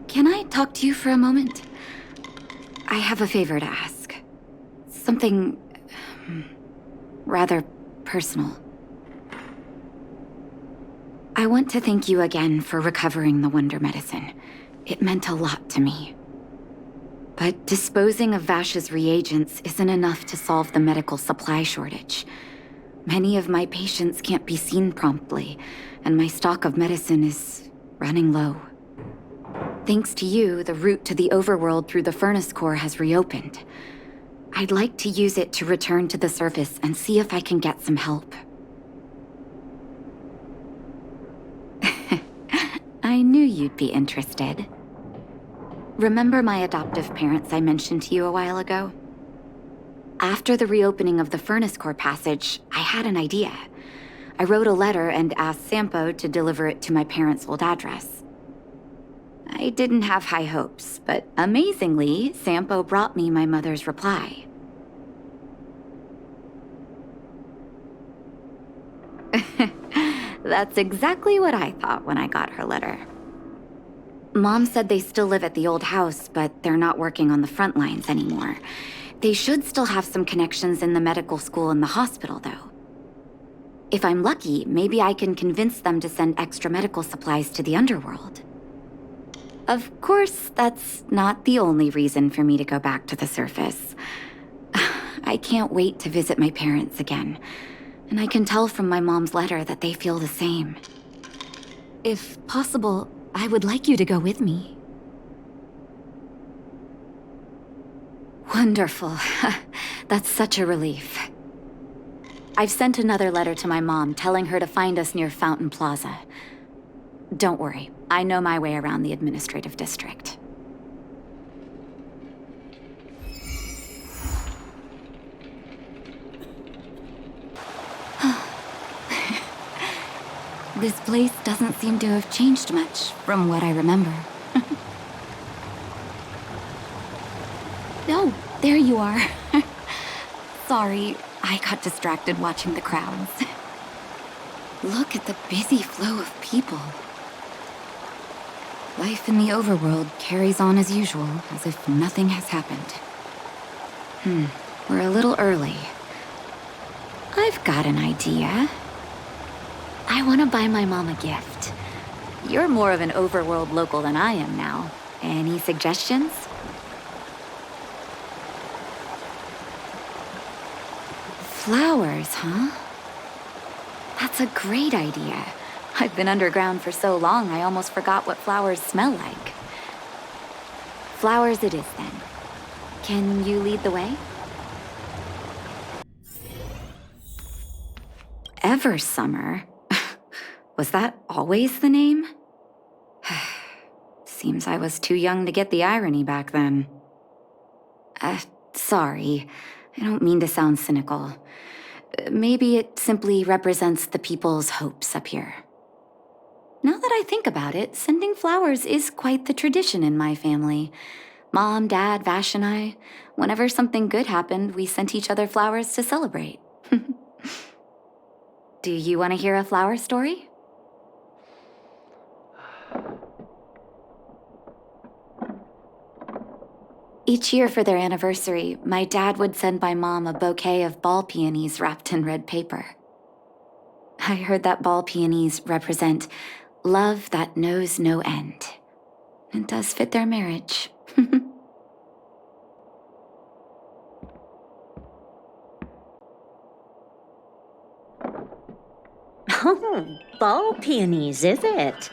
Can I talk to you for a moment? I have a favor to ask. Something rather personal. I want to thank you again for recovering the Wonder Medicine. It meant a lot to me. But disposing of Vash's reagents isn't enough to solve the medical supply shortage. Many of my patients can't be seen promptly, and my stock of medicine is running low. Thanks to you, the route to the overworld through the furnace core has reopened. I'd like to use it to return to the surface and see if I can get some help. I knew you'd be interested. Remember my adoptive parents I mentioned to you a while ago? After the reopening of the furnace core passage, I had an idea. I wrote a letter and asked Sampo to deliver it to my parents' old address. I didn't have high hopes, but amazingly, Sampo brought me my mother's reply. That's exactly what I thought when I got her letter. Mom said they still live at the old house, but they're not working on the front lines anymore. They should still have some connections in the medical school and the hospital, though. If I'm lucky, maybe I can convince them to send extra medical supplies to the underworld. Of course, that's not the only reason for me to go back to the surface. I can't wait to visit my parents again, and I can tell from my mom's letter that they feel the same. If possible, I would like you to go with me. Wonderful. That's such a relief. I've sent another letter to my mom telling her to find us near Fountain Plaza. Don't worry, I know my way around the administrative district. This place doesn't seem to have changed much from what I remember. Oh, there you are. Sorry, I got distracted watching the crowds. Look at the busy flow of people. Life in the overworld carries on as usual, as if nothing has happened. We're a little early. I've got an idea. I want to buy my mom a gift. You're more of an overworld local than I am now. Any suggestions? Flowers, huh? That's a great idea. I've been underground for so long, I almost forgot what flowers smell like. Flowers it is, then. Can you lead the way? Eversummer? Was that always the name? Seems I was too young to get the irony back then. Sorry. I don't mean to sound cynical. Maybe it simply represents the people's hopes up here. Now that I think about it, sending flowers is quite the tradition in my family. Mom, Dad, Vash, and I, whenever something good happened, we sent each other flowers to celebrate. Do you want to hear a flower story? Each year for their anniversary, my dad would send my mom a bouquet of ball peonies wrapped in red paper. I heard that ball peonies represent love that knows no end. It does fit their marriage. Oh, ball peonies, is it?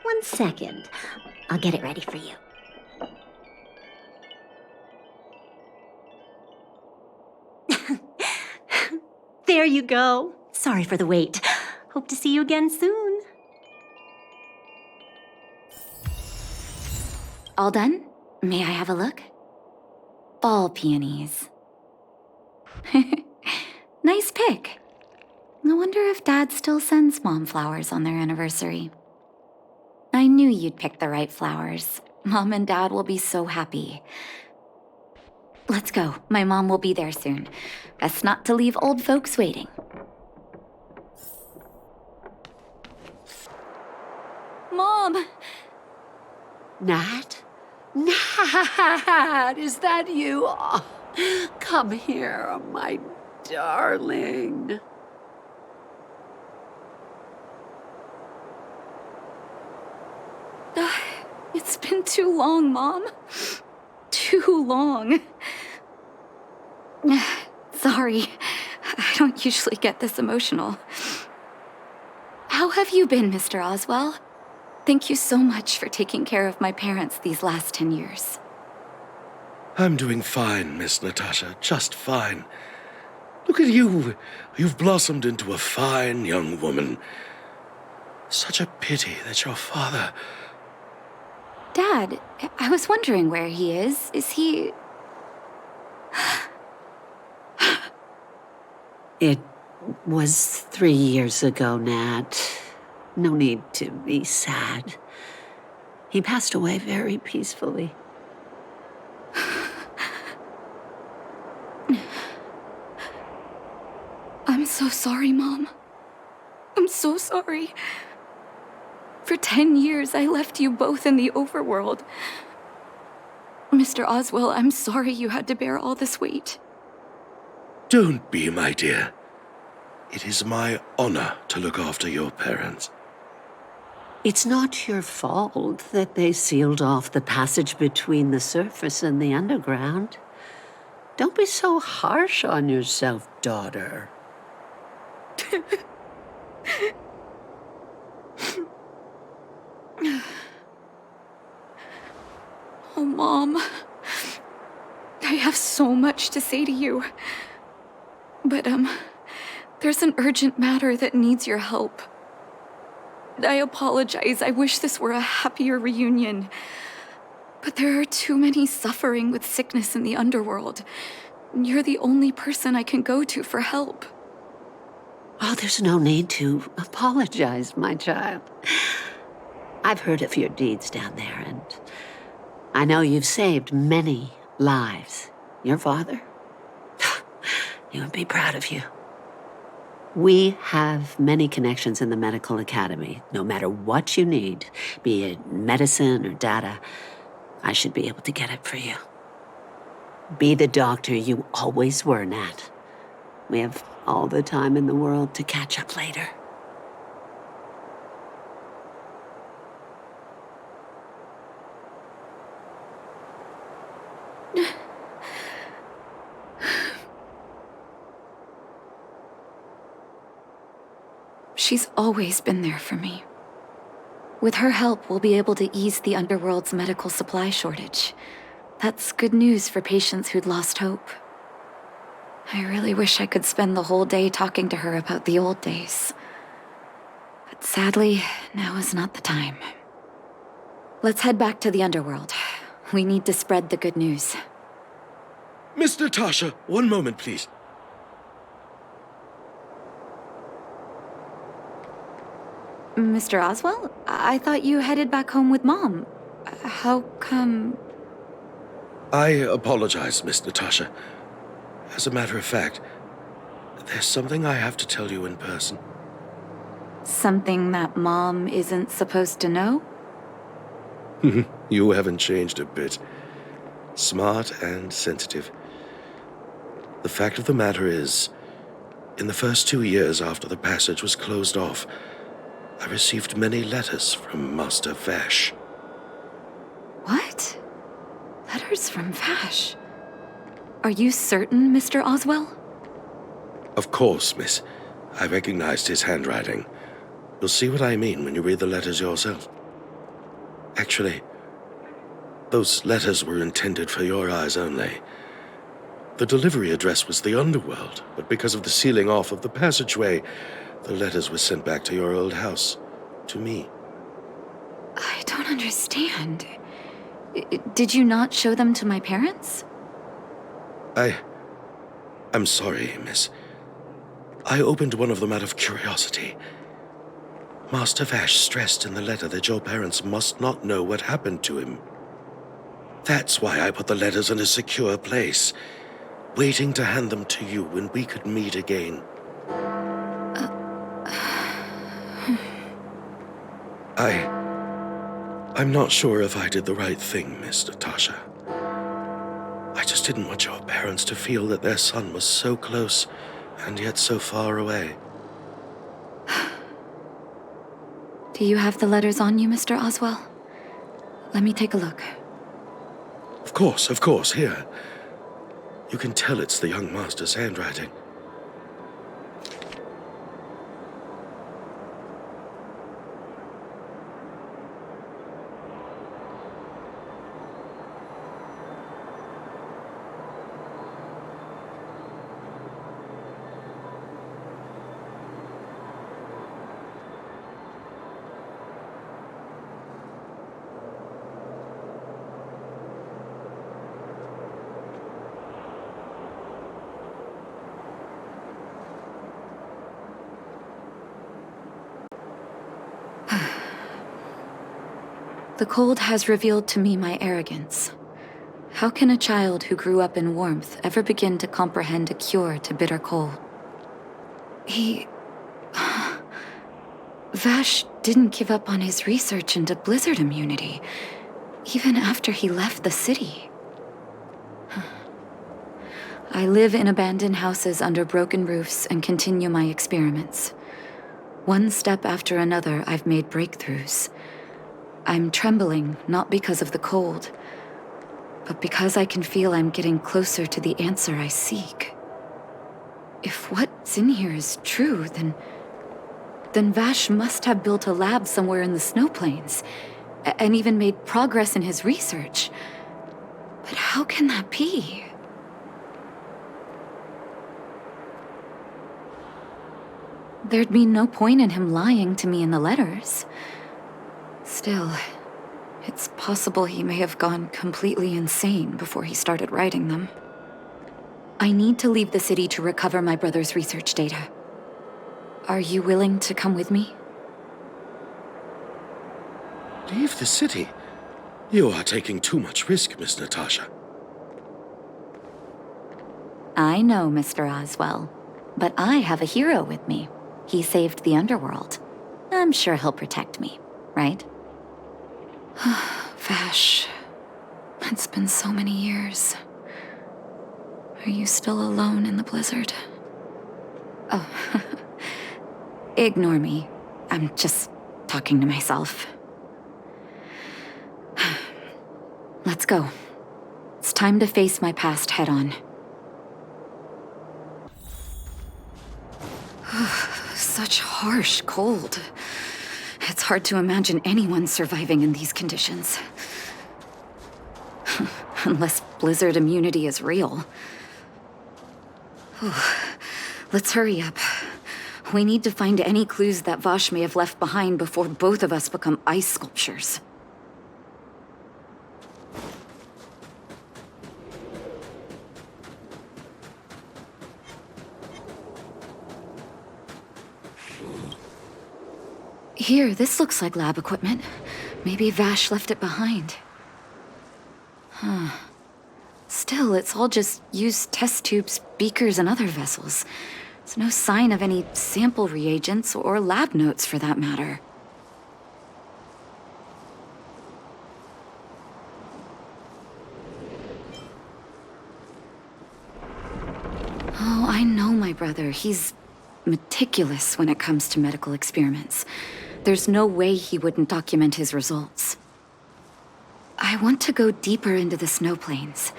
1 second. I'll get it ready for you. There you go. Sorry for the wait. Hope to see you again soon. All done? May I have a look? Ball peonies. Nice pick. I wonder if Dad still sends Mom flowers on their anniversary. I knew you'd pick the right flowers. Mom and Dad will be so happy. Let's go. My mom will be there soon. Best not to leave old folks waiting. Mom! Nat? Nat, is that you? Oh, come here, my darling. It's been too long, Mom. Too long. Sorry, I don't usually get this emotional. How have you been, Mr. Oswell? Thank you so much for taking care of my parents these last 10 years. I'm doing fine, Miss Natasha, just fine. Look at you. You've blossomed into a fine young woman. Such a pity that your father... Dad, I was wondering where he is. Is he... It was 3 years ago, Nat. No need to be sad. He passed away very peacefully. I'm so sorry, Mom. I'm so sorry. For 10 years, I left you both in the overworld. Mr. Oswell, I'm sorry you had to bear all this weight. Don't be, my dear. It is my honor to look after your parents. It's not your fault that they sealed off the passage between the surface and the underground. Don't be so harsh on yourself, daughter. Oh, Mom. I have so much to say to you. But, there's an urgent matter that needs your help. I apologize. I wish this were a happier reunion. But there are too many suffering with sickness in the underworld. You're the only person I can go to for help. Oh, there's no need to apologize, my child. I've heard of your deeds down there, and I know you've saved many lives. Your father? He would be proud of you. We have many connections in the medical academy. No matter what you need, be it medicine or data, I should be able to get it for you. Be the doctor you always were, Nat. We have all the time in the world to catch up later. She's always been there for me. With her help, we'll be able to ease the underworld's medical supply shortage. That's good news for patients who'd lost hope. I really wish I could spend the whole day talking to her about the old days. But sadly, now is not the time. Let's head back to the underworld. We need to spread the good news. Miss Natasha, one moment, please. Mr. Oswell? I thought you headed back home with Mom. How come... I apologize, Miss Natasha. As a matter of fact, there's something I have to tell you in person. Something that Mom isn't supposed to know? You haven't changed a bit. Smart and sensitive. The fact of the matter is, in the first 2 years after the passage was closed off, I received many letters from Master Vash. What? Letters from Vash? Are you certain, Mr. Oswell? Of course, miss. I recognized his handwriting. You'll see what I mean when you read the letters yourself. Actually, those letters were intended for your eyes only. The delivery address was the underworld, but because of the sealing off of the passageway, the letters were sent back to your old house, to me. I don't understand. Did you not show them to my parents? I'm sorry, miss. I opened one of them out of curiosity. Master Vash stressed in the letter that your parents must not know what happened to him. That's why I put the letters in a secure place, waiting to hand them to you when we could meet again. I'm not sure if I did the right thing, Miss Natasha. I just didn't want your parents to feel that their son was so close and yet so far away. Do you have the letters on you, Mr. Oswell? Let me take a look. Of course, here. You can tell it's the young master's handwriting. The cold has revealed to me my arrogance. How can a child who grew up in warmth ever begin to comprehend a cure to bitter cold? Vash didn't give up on his research into blizzard immunity, even after he left the city. I live in abandoned houses under broken roofs and continue my experiments. One step after another, I've made breakthroughs. I'm trembling, not because of the cold, but because I can feel I'm getting closer to the answer I seek. If what's in here is true, then Vash must have built a lab somewhere in the snow plains, and even made progress in his research. But how can that be? There'd be no point in him lying to me in the letters. Still, it's possible he may have gone completely insane before he started writing them. I need to leave the city to recover my brother's research data. Are you willing to come with me? Leave the city? You are taking too much risk, Miss Natasha. I know, Mr. Oswell, but I have a hero with me. He saved the underworld. I'm sure he'll protect me, right? Vash, it's been so many years. Are you still alone in the blizzard? Oh, ignore me. I'm just talking to myself. Let's go. It's time to face my past head-on. Such harsh cold. It's hard to imagine anyone surviving in these conditions. Unless blizzard immunity is real. Let's hurry up. We need to find any clues that Vash may have left behind before both of us become ice sculptures. Here, this looks like lab equipment. Maybe Vash left it behind. Still, it's all just used test tubes, beakers, and other vessels. There's no sign of any sample reagents or lab notes for that matter. Oh, I know my brother. He's meticulous when it comes to medical experiments. There's no way he wouldn't document his results. I want to go deeper into the snow plains.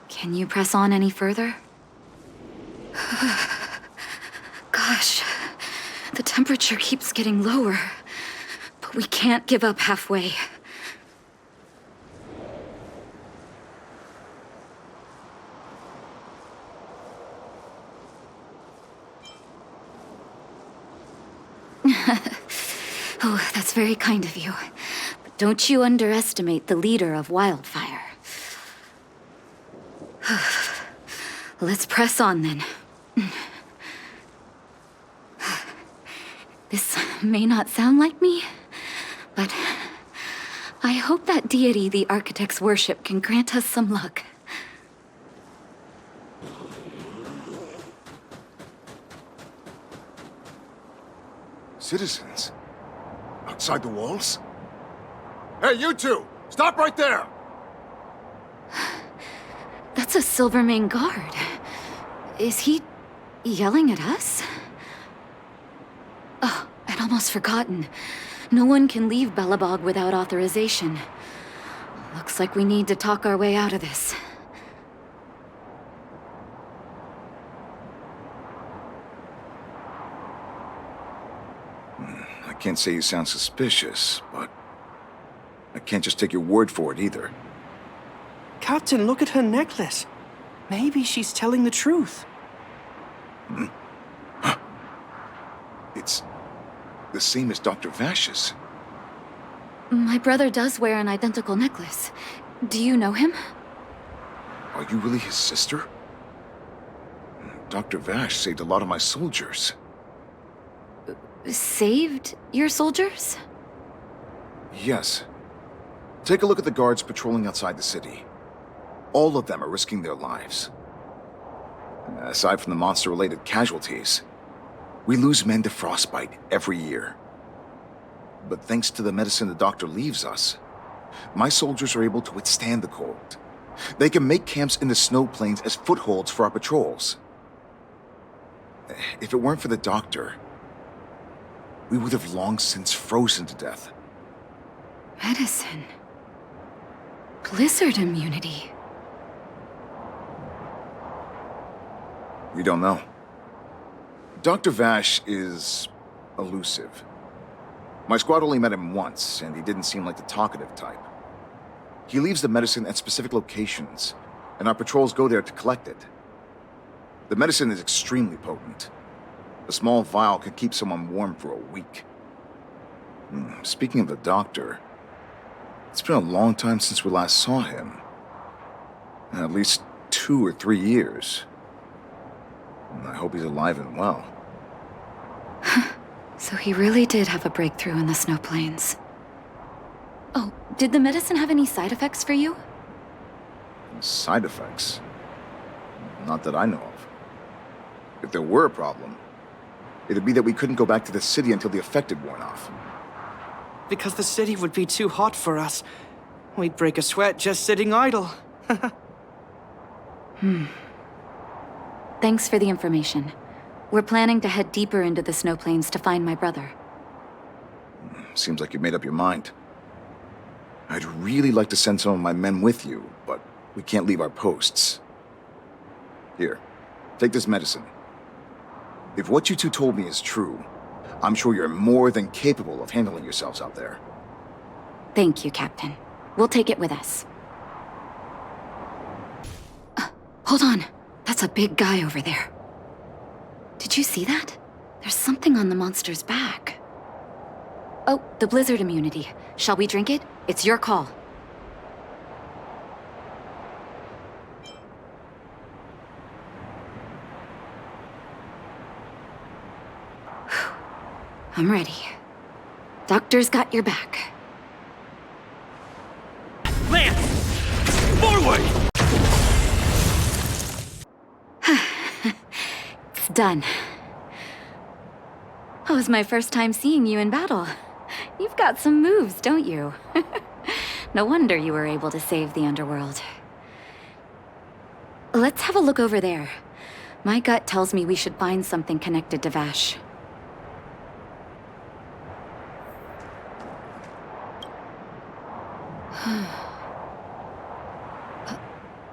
Can you press on any further? Gosh, the temperature keeps getting lower, but we can't give up halfway. Oh, that's very kind of you. But don't you underestimate the leader of Wildfire. Let's press on then. This may not sound like me, but I hope that deity the architects worship can grant us some luck. Citizens? Outside the walls? Hey, you two! Stop right there! That's a Silvermane guard. Is he yelling at us? Oh, I'd almost forgotten. No one can leave Belobog without authorization. Looks like we need to talk our way out of this. I can't say you sound suspicious, but I can't just take your word for it either. Captain, look at her necklace. Maybe she's telling the truth. It's the same as Dr. Vash's. My brother does wear an identical necklace. Do you know him? Are you really his sister? Dr. Vash saved a lot of my soldiers. Saved your soldiers? Yes. Take a look at the guards patrolling outside the city. All of them are risking their lives. Aside from the monster-related casualties, we lose men to frostbite every year. But thanks to the medicine the doctor leaves us, my soldiers are able to withstand the cold. They can make camps in the snow plains as footholds for our patrols. If it weren't for the doctor, we would have long since frozen to death. Medicine. Blizzard immunity. We don't know. Dr. Vash is elusive. My squad only met him once, and he didn't seem like the talkative type. He leaves the medicine at specific locations, and our patrols go there to collect it. The medicine is extremely potent. A small vial could keep someone warm for a week. Speaking of the doctor, it's been a long time since we last saw him. At least 2 or 3 years. I hope he's alive and well. So he really did have a breakthrough in the snow plains. Oh, did the medicine have any side effects for you? Side effects? Not that I know of. If there were a problem, it'd be that we couldn't go back to the city until the effect had worn off. Because the city would be too hot for us. We'd break a sweat just sitting idle. Thanks for the information. We're planning to head deeper into the snow plains to find my brother. Seems like you made up your mind. I'd really like to send some of my men with you, but we can't leave our posts. Here, take this medicine. If what you two told me is true, I'm sure you're more than capable of handling yourselves out there. Thank you, Captain. We'll take it with us. Hold on. That's a big guy over there. Did you see that? There's something on the monster's back. Oh, the blizzard immunity. Shall we drink it? It's your call. I'm ready. Doctor's got your back. Lance! Forward! It's done. That was my first time seeing you in battle. You've got some moves, don't you? No wonder you were able to save the underworld. Let's have a look over there. My gut tells me we should find something connected to Vash.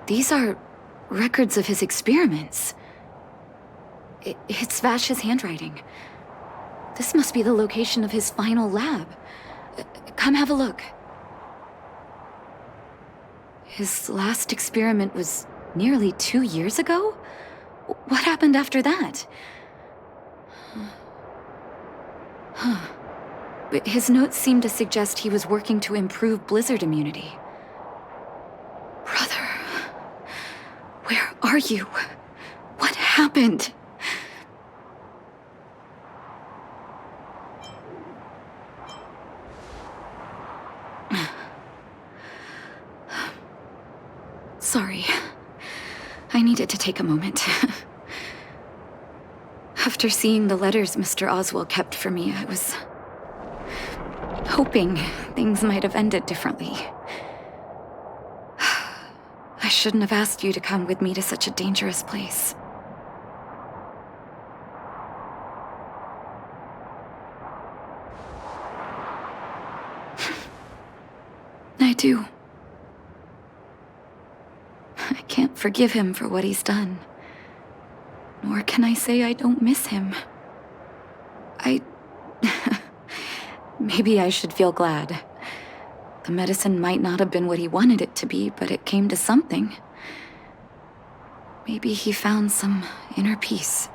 These are records of his experiments. It's Vash's handwriting. This must be the location of his final lab. Come have a look. His last experiment was nearly 2 years ago? What happened after that? His notes seem to suggest he was working to improve blizzard immunity. Brother, where are you? What happened? Sorry. I needed to take a moment. After seeing the letters Mr. Oswald kept for me, hoping things might have ended differently. I shouldn't have asked you to come with me to such a dangerous place. I do. I can't forgive him for what he's done. Nor can I say I don't miss him. Maybe I should feel glad. The medicine might not have been what he wanted it to be, but it came to something. Maybe he found some inner peace.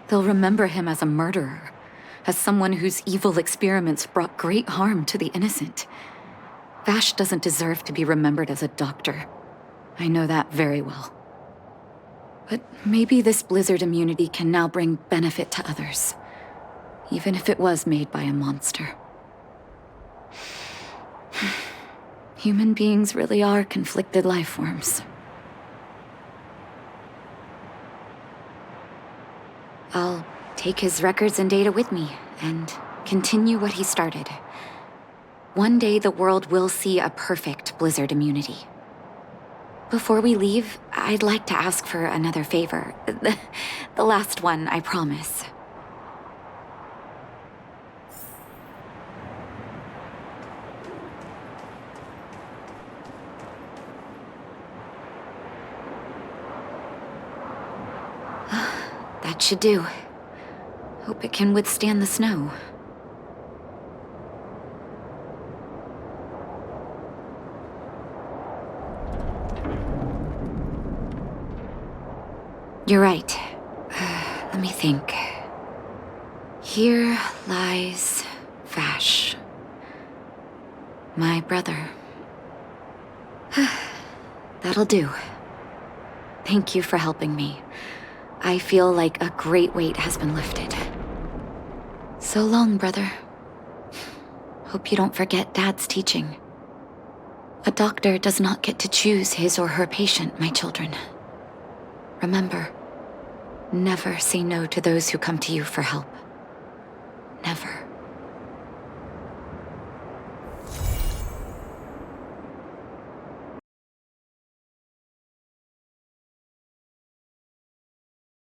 They'll remember him as a murderer, as someone whose evil experiments brought great harm to the innocent. Vash doesn't deserve to be remembered as a doctor. I know that very well. But maybe this blizzard immunity can now bring benefit to others, even if it was made by a monster. Human beings really are conflicted life forms. I'll take his records and data with me and continue what he started. One day the world will see a perfect blizzard immunity. Before we leave, I'd like to ask for another favor. The last one, I promise. That should do. Hope it can withstand the snow. You're right. Let me think. Here lies Vash. My brother. That'll do. Thank you for helping me. I feel like a great weight has been lifted. So long, brother. Hope you don't forget Dad's teaching. A doctor does not get to choose his or her patient, my children. Remember, never say no to those who come to you for help. Never.